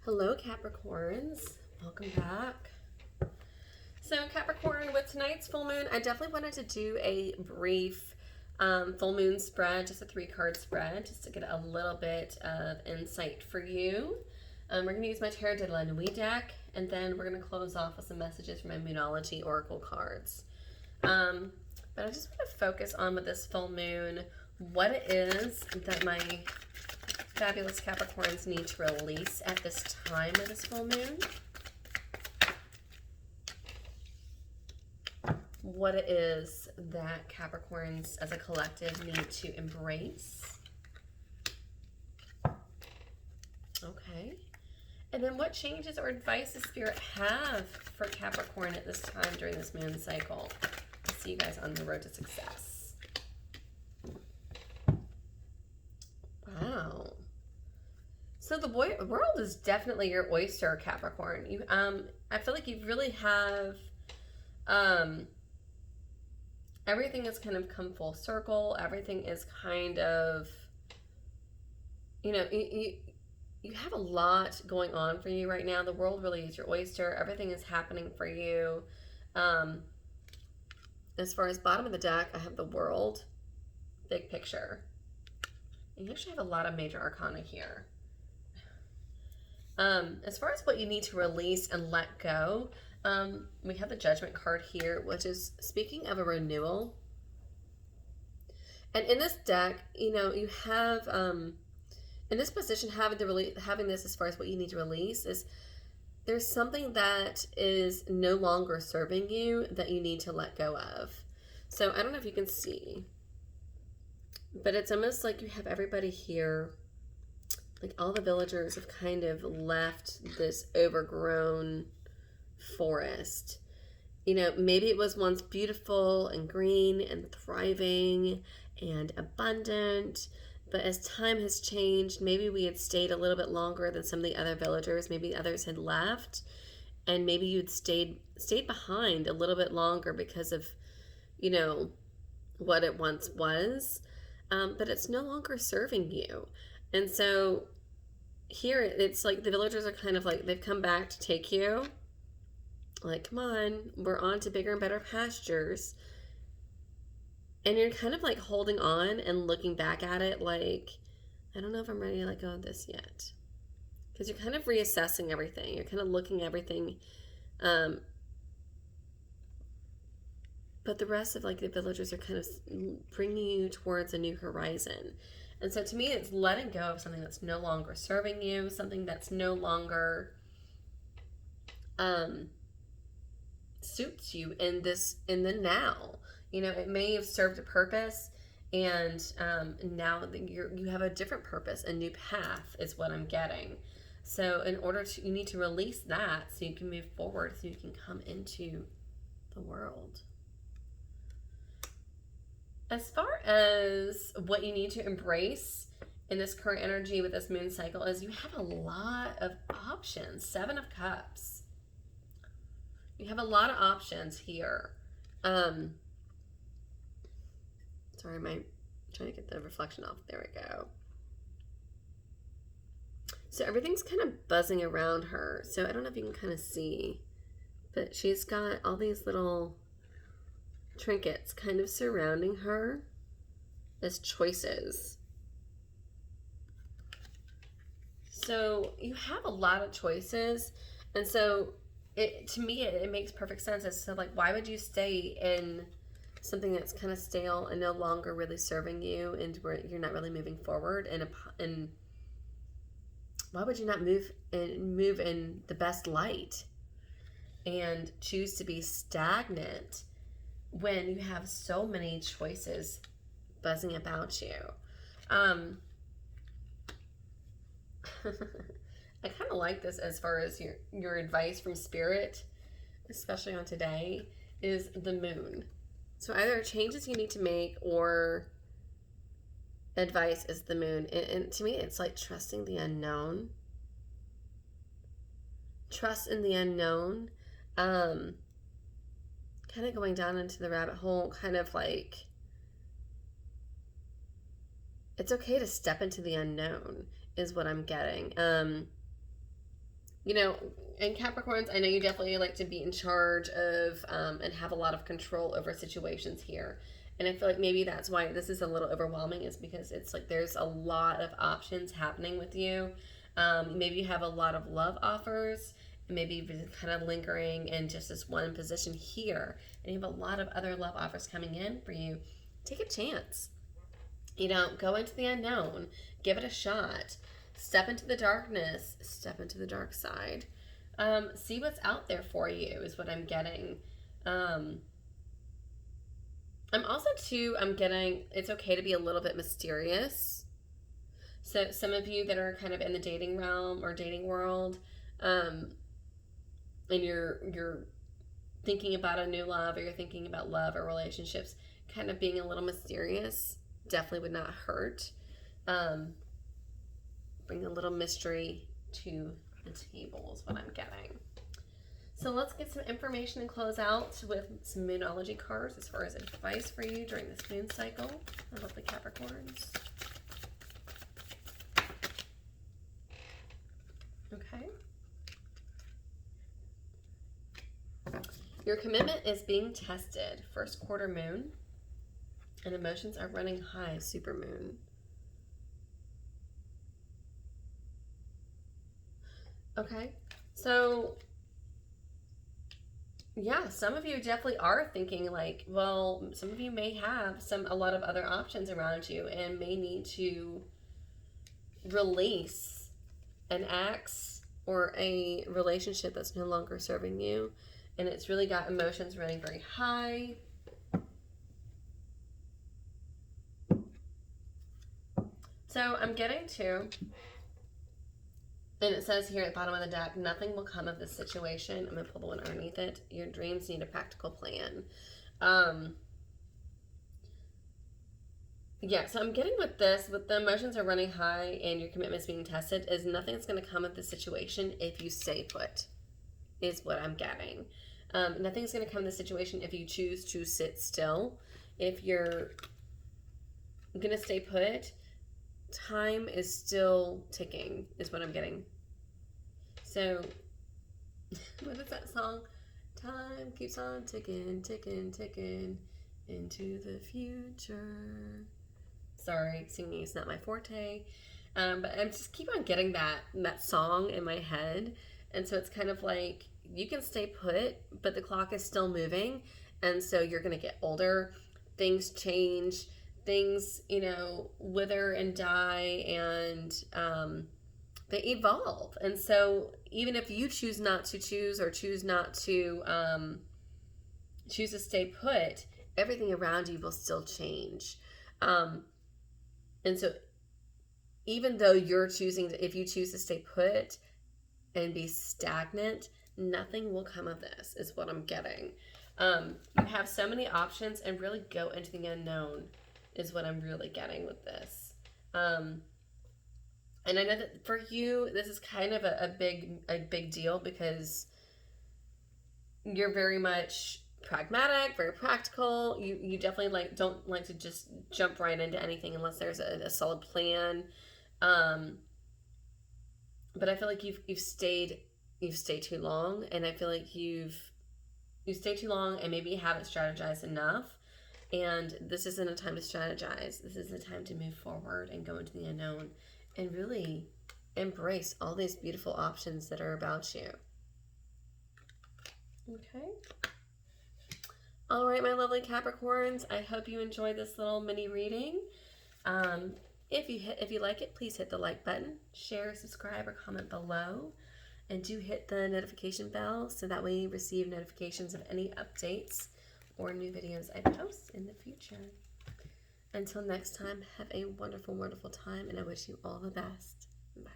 Hello, Capricorns. Welcome back. So, Capricorn, with tonight's full moon, I definitely wanted to do a brief full moon spread, just a 3-card spread, just to get a little bit of insight for you. We're going to use my Tarot de la Nuit deck, and then we're going to close off with some messages from my Moonology Oracle cards. But I just want to focus on with this full moon what it is that my fabulous Capricorns need to release at this time of this full moon. What it is that Capricorns as a collective need to embrace. Okay. And then what changes or advice does Spirit have for Capricorn at this time during this moon cycle? I'll see you guys on the road to success. Wow. So the world is definitely your oyster, Capricorn. I feel like you really have, everything has kind of come full circle. Everything is kind of, you have a lot going on for you right now. The world really is your oyster. Everything is happening for you. As far as bottom of the deck, I have the world, big picture. And you actually have a lot of major arcana here. As far as what you need to release and let go, we have the Judgment card here, which is speaking of a renewal. And in this deck, you have, in this position, having this as far as what you need to release is there's something that is no longer serving you that you need to let go of. So I don't know if you can see, but it's almost like you have everybody here. Like all the villagers have kind of left this overgrown forest. Maybe it was once beautiful and green and thriving and abundant, but as time has changed, maybe we had stayed a little bit longer than some of the other villagers. Maybe others had left, and maybe you'd stayed behind a little bit longer because of, what it once was, but it's no longer serving you. And so here it's like the villagers are kind of like they've come back to take you. Like, come on, we're on to bigger and better pastures. And you're kind of like holding on and looking back at it like, I don't know if I'm ready to let go of this yet. Because you're kind of reassessing everything. You're kind of looking at everything. But the rest of like the villagers are kind of bringing you towards a new horizon. And so to me, it's letting go of something that's no longer serving you, something that's no longer suits you in the now. It may have served a purpose, and now you have a different purpose, a new path is what I'm getting. So you need to release that so you can move forward, so you can come into the world. As far as what you need to embrace in this current energy with this moon cycle is you have a lot of options. 7 of Cups. You have a lot of options here. Sorry, I'm trying to get the reflection off. There we go. So everything's kind of buzzing around her. So I don't know if you can kind of see, but she's got all these little trinkets kind of surrounding her as choices. So you have a lot of choices, and so to me it makes perfect sense as to like, why would you stay in something that's kind of stale and no longer really serving you, and where you're not really moving forward, and why would you not move in the best light and choose to be stagnant when you have so many choices buzzing about you? I kind of like this as far as your advice from Spirit, especially on today, is the moon. So either changes you need to make or advice is the moon. And to me, it's like trusting the unknown. Trust in the unknown. Kind of going down into the rabbit hole, kind of like it's okay to step into the unknown is what I'm getting. you know, and Capricorns, I know you definitely like to be in charge of and have a lot of control over situations here. And I feel like maybe that's why this is a little overwhelming, is because it's like there's a lot of options happening with you. Maybe you have a lot of love offers, and maybe you've been kind of lingering in just this one position here, and you have a lot of other love offers coming in for you. Take a chance. You know, go into the unknown, give it a shot, step into the darkness, step into the dark side. See what's out there for you, is what I'm getting. I'm also too, I'm getting, it's okay to be a little bit mysterious. So some of you that are kind of in the dating realm or dating world, um, and you're thinking about a new love, or you're thinking about love or relationships, kind of being a little mysterious definitely would not hurt. Um, Bring a little mystery to the table is what I'm getting. So let's get some information and close out with some Moonology cards as far as advice for you during this moon cycle. I love the Capricorns. Okay. Your commitment is being tested. First quarter moon. And emotions are running high. Super moon. Okay. So yeah, some of you definitely are thinking like, well, some of you may have a lot of other options around you and may need to release an ex or a relationship that's no longer serving you, and it's really got emotions running very high. So I'm getting to, and it says here at the bottom of the deck, nothing will come of this situation. I'm going to pull the one underneath it. Your dreams need a practical plan. Yeah, so I'm getting with this, with the emotions are running high and your commitment's being tested, is nothing's going to come of the situation if you stay put, is what I'm getting. Nothing's going to come of the situation if you choose to sit still. If you're going to stay put, time is still ticking, is what I'm getting. So, what is that song? Time keeps on ticking, ticking, ticking into the future. Sorry, singing is not my forte. But I just keep on getting that song in my head. And so it's kind of like you can stay put, but the clock is still moving. And so you're going to get older. Things change. Things, wither and die, and they evolve. And so even if you choose not to choose, or choose not to choose to stay put, everything around you will still change. And so even though if you choose to stay put and be stagnant, nothing will come of this, is what I'm getting. You have so many options, and really go into the unknown is what I'm really getting with this. And I know that for you, this is kind of a big deal, because you're very much pragmatic, very practical. You definitely don't like to just jump right into anything unless there's a solid plan. But I feel like you've stayed too long, and I feel like you've stayed too long, and maybe you haven't strategized enough. And this isn't a time to strategize. This is a time to move forward and go into the unknown and really embrace all these beautiful options that are about you. Okay. All right, my lovely Capricorns. I hope you enjoyed this little mini reading. If you like it, please hit the like button, share, subscribe, or comment below. And do hit the notification bell so that way you receive notifications of any updates or new videos I post in the future. Until next time, have a wonderful, wonderful time, and I wish you all the best. Bye.